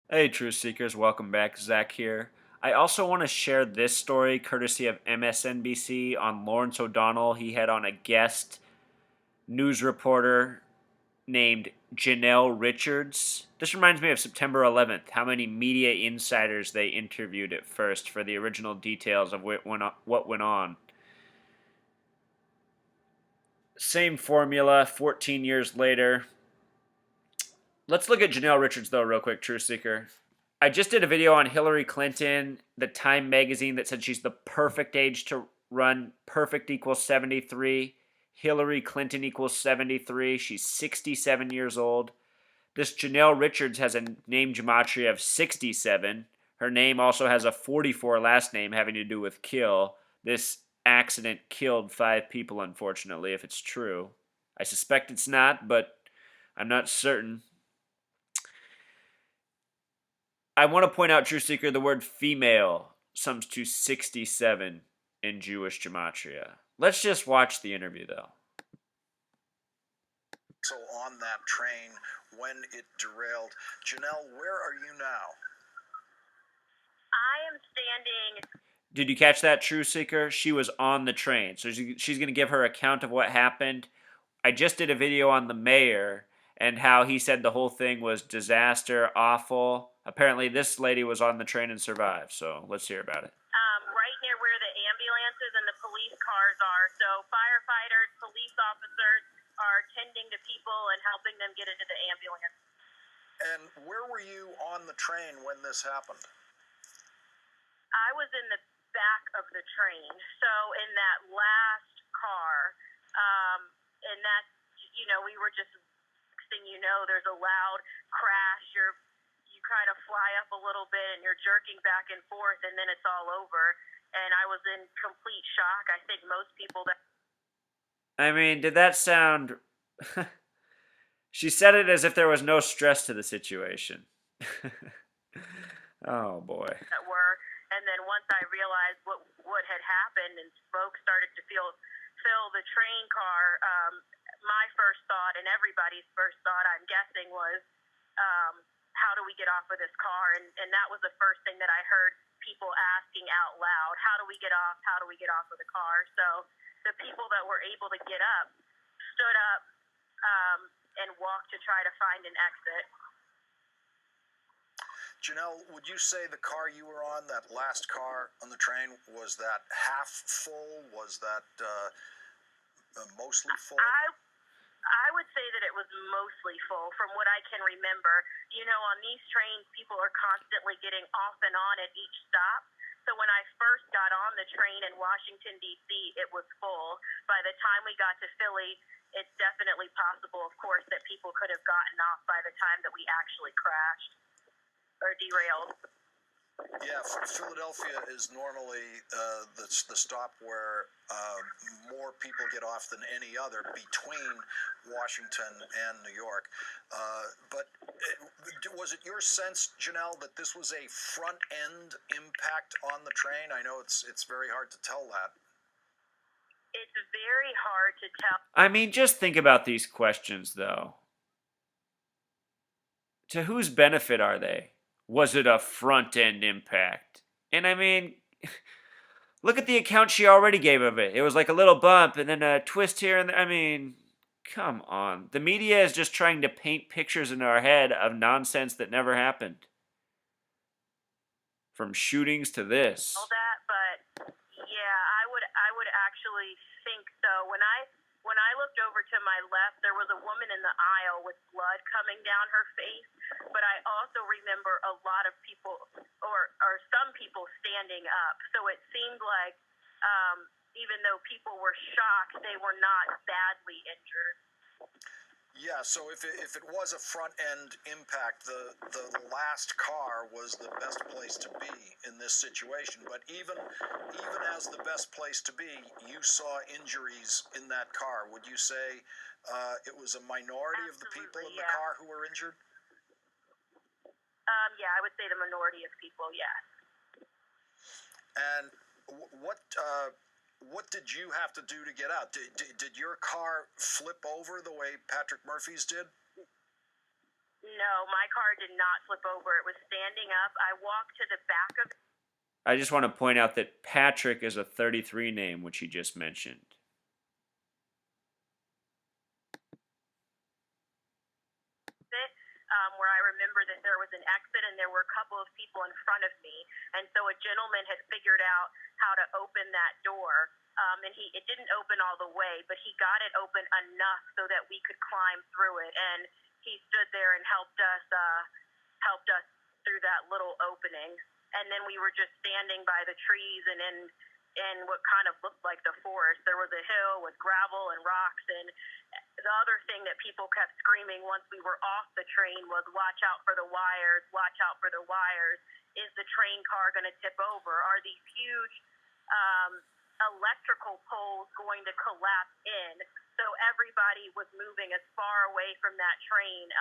Hey, Truth Seekers, welcome back. Zach here. I also want to share this story courtesy of MSNBC on Lawrence O'Donnell. He had on a guest news reporter named Janelle Richards. This reminds me of September 11th, how many media insiders they interviewed at first for the original details of what went on. Same formula, 14 years later. Let's look at Janelle Richards, though, real quick, Truth Seeker. I just did a video on Hillary Clinton, the Time magazine that said she's the perfect age to run. Perfect equals 73. Hillary Clinton equals 73. She's 67 years old. This Janelle Richards has a name gematria of 67. Her name also has a 44 last name having to do with kill. This accident killed 5 people, unfortunately, if it's true. I suspect it's not, but I'm not certain. I want to point out, True Seeker, the word female sums to 67 in Jewish gematria. Let's just watch the interview, though. So on that train when it derailed. Janelle, where are you now? I am standing. Did you catch that, True Seeker? She was on the train. So she's going to give her account of what happened. I just did a video on the mayor and how he said the whole thing was disaster, awful. Apparently, this lady was on the train and survived. So let's hear about it. Right near where the ambulances and the police cars are. So firefighters, police officers are tending to people and helping them get into the ambulance. And where were you on the train when this happened? I was in the back of the train, so in that last car, and that's, we were just, next thing you know, there's a loud crash. You kind of fly up a little bit and you're jerking back and forth, and then it's all over. And I was in complete shock. I think most people that. I mean, did that sound. She said it as if there was no stress to the situation. Oh boy. That were, and then once I realized what had happened and smoke started to fill the train car, my first thought and everybody's first thought, I'm guessing, was, how do we get off of this car? And that was the first thing that I heard people asking out loud. How do we get off? How do we get off of the car? So the people that were able to get up stood up, and walked to try to find an exit. Janelle, would you say the car you were on, that last car on the train, was that half full? Was that mostly full? I would say that it was mostly full from what I can remember. On these trains, people are constantly getting off and on at each stop. So when I first got on the train in Washington, D.C., it was full. By the time we got to Philly, it's definitely possible, of course, that people could have gotten off by the time that we actually crashed or derailed. Yeah, Philadelphia is normally the stop where more people get off than any other between Washington and New York. But was it your sense, Janelle, that this was a front-end impact on the train? I know it's very hard to tell that. It's very hard to tell. I mean, just think about these questions, though. To whose benefit are they? Was it a front end impact? And I mean, look at the account she already gave of it. It was like a little bump and then a twist here and there. I mean, come on. The media is just trying to paint pictures in our head of nonsense that never happened. From shootings to this. All that, but yeah, I would actually think so. When I looked over to my left, there was a woman in the aisle with blood coming down her face, but I also remember a lot of people or some people standing up. So it seemed like, even though people were shocked, they were not badly injured. Yeah, so if it was a front end impact, the last car was the best place to be in this situation. But even as the best place to be, you saw injuries in that car. Would you say it was a minority of the people in the car who were injured? Yeah, I would say the minority of people, yes. And what did you have to do to get out? Did your car flip over the way Patrick Murphy's did? No, my car did not flip over. It was standing up. I walked to the back of I just want to point out that Patrick is a 33 name, which he just mentioned. it, where I remember that there was an exit and there were a couple of people in front of me. And so a gentleman had figured out how to open that door. And it didn't open all the way, but he got it open enough so that we could climb through it. And he stood there and helped us through that little opening. And then we were just standing by the trees and in what kind of looked like the forest. There was a hill with gravel and rocks. And the other thing that people kept screaming once we were off the train was, "Watch out for the wires, watch out for the wires. Is the train car going to tip over? Are these huge electrical poles going to collapse in?" So everybody was moving as far away from that train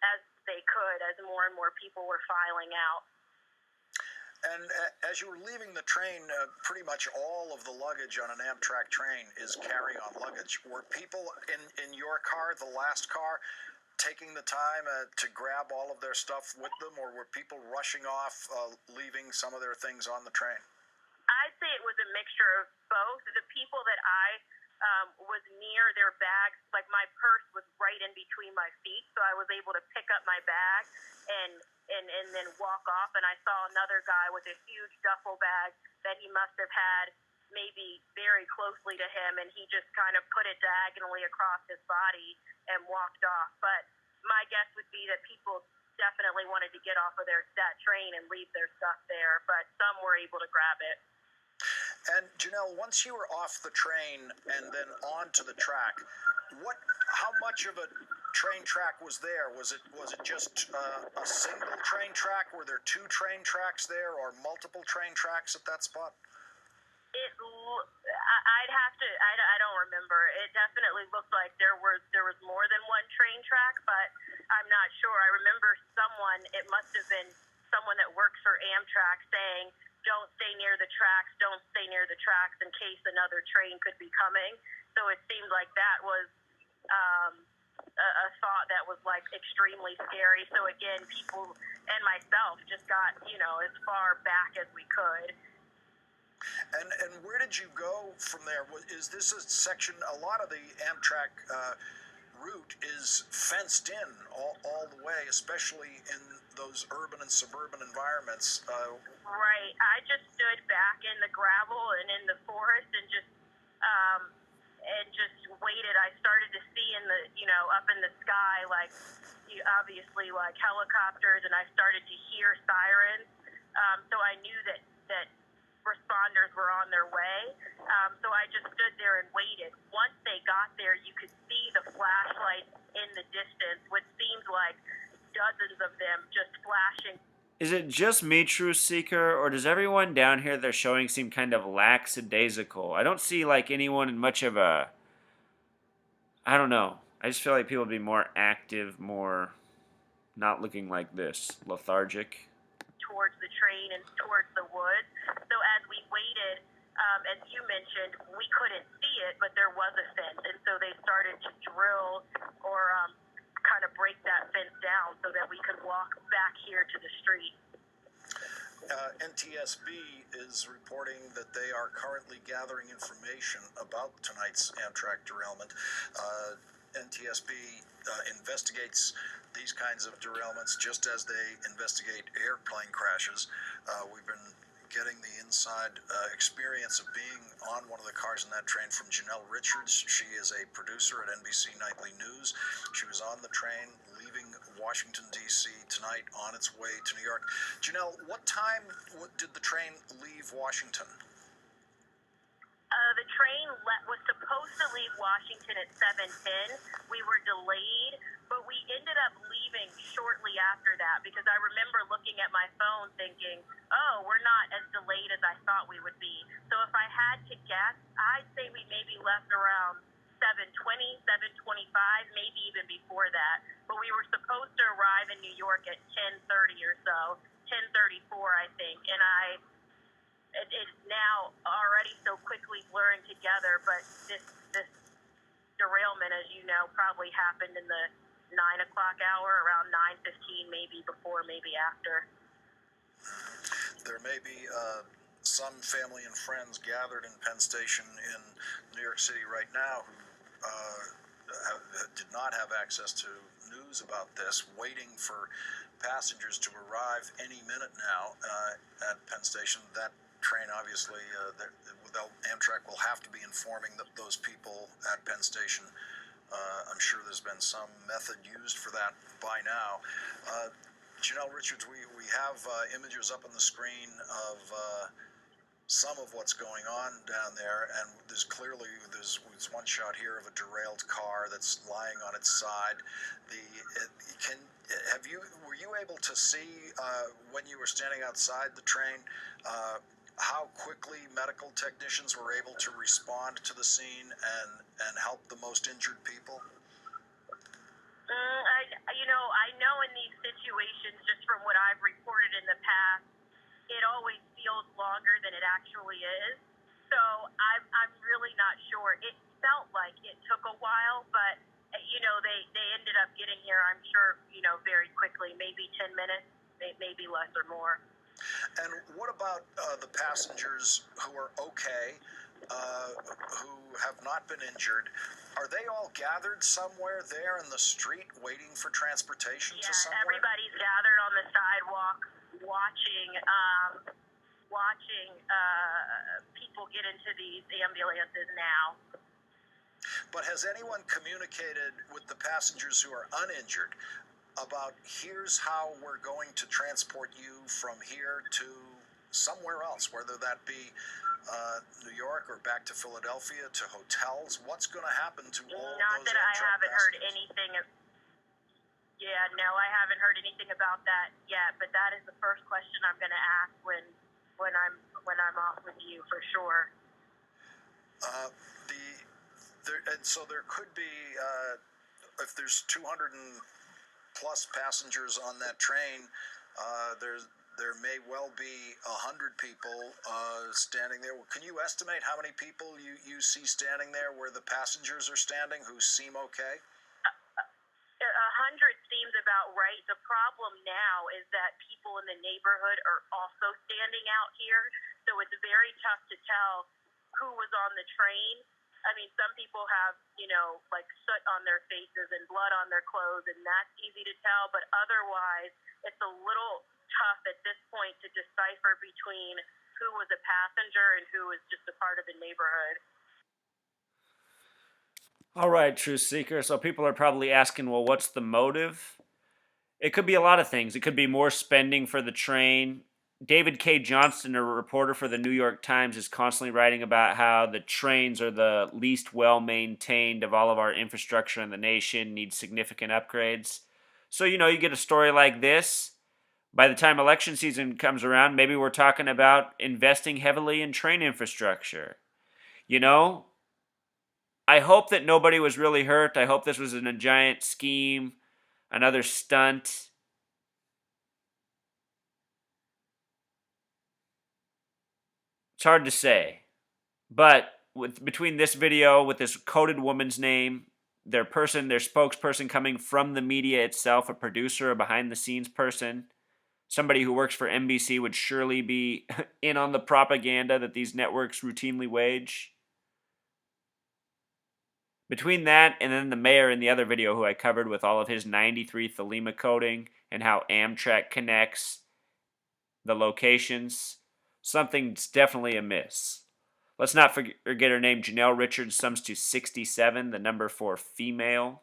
as they could, as more and more people were filing out. And as you were leaving the train, pretty much all of the luggage on an Amtrak train is carry-on luggage. Were people in your car, the last car, taking the time to grab all of their stuff with them, or were people rushing off, leaving some of their things on the train? I'd say it was a mixture of both. The people that I was near their bags, like my purse was right in between my feet, so I was able to pick up my bag and then walk off. And I saw another guy with a huge duffel bag that he must have had maybe very closely to him, and he just kind of put it diagonally across his body and walked off. But my guess would be that people definitely wanted to get off of that train and leave their stuff there, but some were able to grab it. And Janelle, once you were off the train and then onto the track, how much of a train track was there? Was it just a single train track? Were there two train tracks there, or multiple train tracks at that spot? I don't remember. It definitely looked like there was more than one train track, but I'm not sure. I remember it must have been someone that works for Amtrak saying, "Don't stay near the tracks, don't stay near the tracks in case another train could be coming." So it seemed like that was a thought that was like extremely scary. So again, people and myself just got, as far back as we could. And where did you go from there? Is this a section? A lot of the Amtrak route is fenced in all the way, especially in those urban and suburban environments. Right. I just stood back in the gravel and in the forest and just waited. I started to see up in the sky, like obviously like helicopters, and I started to hear sirens. So I knew that responders were on their way. So I just stood there and waited. Once they got there, you could see the flashlights in the distance, what seemed like dozens of them just flashing. Is it just me, Truth Seeker, or does everyone down here they're showing seem kind of lackadaisical? I don't see like anyone in much of a... I don't know. I just feel like people would be more active, more not looking like this, lethargic. Towards the train and towards the woods. So as we waited, as you mentioned, we couldn't see it, but there was a fence, and so they started to drill or kind of break that fence down so that we could walk back here to the street. NTSB is reporting that they are currently gathering information about tonight's Amtrak derailment. NTSB investigates these kinds of derailments just as they investigate airplane crashes. We've been getting the inside experience of being on one of the cars in that train from Janelle Richards. She is a producer at NBC Nightly News. She was on the train leaving Washington, D.C. tonight on its way to New York. Janelle, what time did the train leave Washington? The train was supposed to leave Washington at 7:10. We were delayed, but we ended up leaving shortly after that because I remember looking at my phone thinking, oh, we're not as delayed as I thought we would be. So if I had to guess, I'd say we maybe left around 7:20, 7:25, maybe even before that. But we were supposed to arrive in New York at 10:30 or so, 10:34, I think. And it's now already so quickly blurring together, but this derailment, as you know, probably happened in the 9 o'clock hour, around 9:15, maybe before, maybe after. There may be some family and friends gathered in Penn Station in New York City right now who did not have access to news about this, waiting for passengers to arrive any minute now at Penn Station. That train, obviously, Amtrak will have to be informing those people at Penn Station. I'm sure there's been some method used for that by now. Janelle Richards, we have images up on the screen of some of what's going on down there, and there's one shot here of a derailed car that's lying on its side. Were you able to see when you were standing outside the train how quickly medical technicians were able to respond to the scene and help the most injured people? I know in these situations, just from what I've reported in the past, it always feels longer than it actually is. So I'm really not sure. It felt like it took a while, but they ended up getting here, I'm sure, very quickly, maybe 10 minutes, maybe less or more. And what about the passengers who are okay, who have not been injured? Are they all gathered somewhere there in the street waiting for transportation to somewhere? Everybody's gathered on the sidewalk watching people get into these ambulances now. But has anyone communicated with the passengers who are uninjured about here's how we're going to transport you from here to somewhere else, whether that be New York or back to Philadelphia to hotels? What's going to happen to all Not those that I haven't heard passengers? anything. Yeah, no, I haven't heard anything about that yet. But that is the first question I'm going to ask when I'm off with you, for sure. So there could be, if there's 200 and plus passengers on that train, there may well be 100 people standing there. Can you estimate how many people you see standing there where the passengers are standing who seem okay? 100 seems about right. The problem now is that people in the neighborhood are also standing out here, so it's very tough to tell who was on the train. I mean, some people have, like soot on their faces and blood on their clothes, and that's easy to tell, but otherwise it's a little tough at this point to decipher between who was a passenger and who was just a part of the neighborhood. All right, Truth Seeker. So people are probably asking, well, what's the motive? It could be a lot of things. It could be more spending for the train. David K. Johnston, a reporter for the New York Times, is constantly writing about how the trains are the least well-maintained of all of our infrastructure in the nation, need significant upgrades. So, you get a story like this. By the time election season comes around, maybe we're talking about investing heavily in train infrastructure. I hope that nobody was really hurt. I hope this was a giant scheme, another stunt. It's hard to say. But between this video with this coded woman's name, their spokesperson coming from the media itself, a producer, a behind-the-scenes person, somebody who works for NBC would surely be in on the propaganda that these networks routinely wage. Between that and then the mayor in the other video who I covered with all of his 93 Thelema coding and how Amtrak connects the locations, something's definitely amiss. Let's not forget her name, Janelle Richards, sums to 67, the number for female.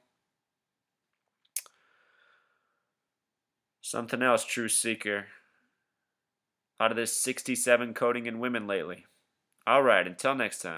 Something else, Truth Seeker. Out of this 67 coding in women lately. All right, until next time.